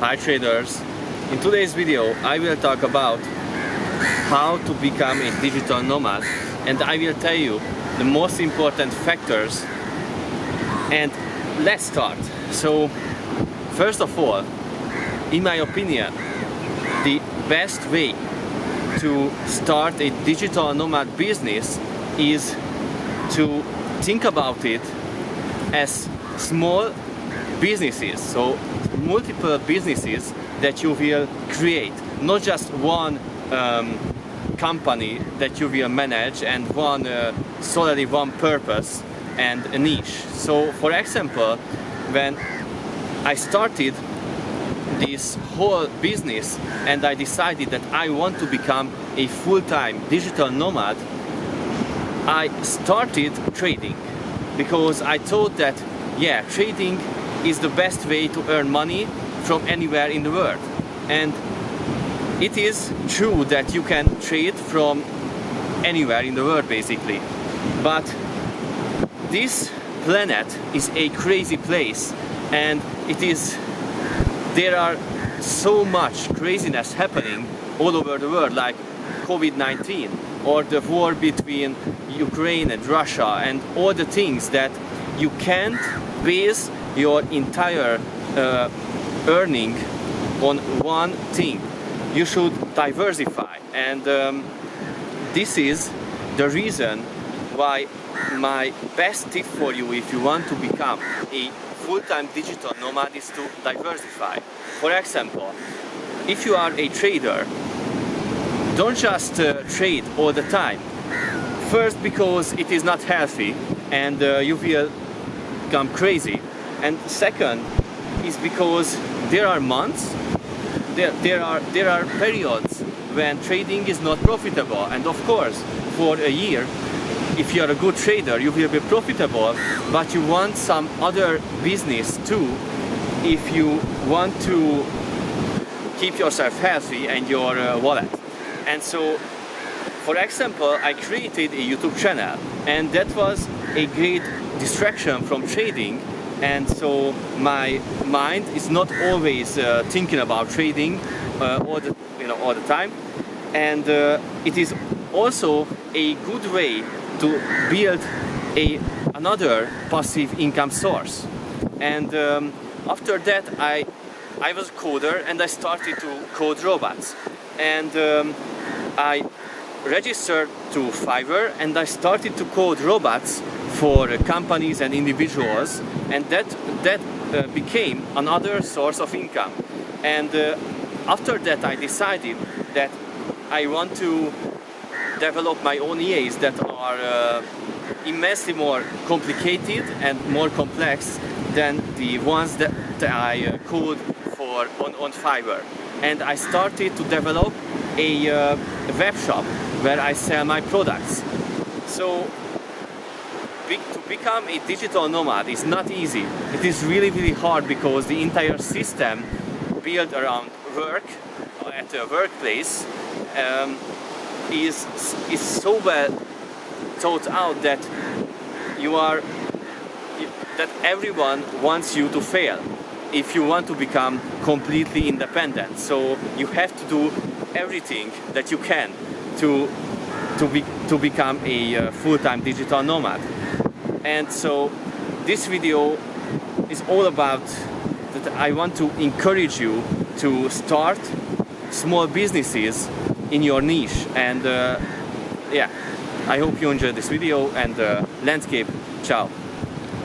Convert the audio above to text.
Hi traders! In today's video I will talk about how to become a digital nomad, and I will tell you the most important factors. And let's start. So first of all, in my opinion, the best way to start a digital nomad business is to think about it as small businesses, so multiple businesses that you will create, not just one company that you will manage and one solely one purpose and a niche. So for example, when I started this whole business and I decided that I want to become a full-time digital nomad, I started trading because I thought that trading is the best way to earn money from anywhere in the world. And it is true that you can trade from anywhere in the world basically, but this planet is a crazy place, and there are so much craziness happening all over the world, like COVID-19 or the war between Ukraine and Russia, and all the things that you can't base your entire earning on one thing. You should diversify, and this is the reason why my best tip for you if you want to become a full-time digital nomad is to diversify. For example, if you are a trader, don't just trade all the time. First, because it is not healthy and you will become crazy. And second is because there are months, there are periods when trading is not profitable. And of course, for a year, if you are a good trader, you will be profitable, but you want some other business too if you want to keep yourself healthy and your wallet. And so, for example, I created a YouTube channel, and that was a great distraction from trading. And so my mind is not always thinking about trading all the time. And it is also a good way to build another passive income source. And after that, I was a coder, and I started to code robots. And I registered to Fiverr, and I started to code robots for companies and individuals, and that became another source of income. And after that, I decided that I want to develop my own EAs that are immensely more complicated and more complex than the ones that I code for on Fiverr. And I started to develop a web shop where I sell my products. So to become a digital nomad is not easy. It is really, really hard because the entire system built around work at a workplace is so well thought out that that everyone wants you to fail if you want to become completely independent. So you have to do everything that you can to become a full-time digital nomad. And so this video is all about that. I want to encourage you to start small businesses in your niche. And I hope you enjoyed this video, and landscape. Ciao.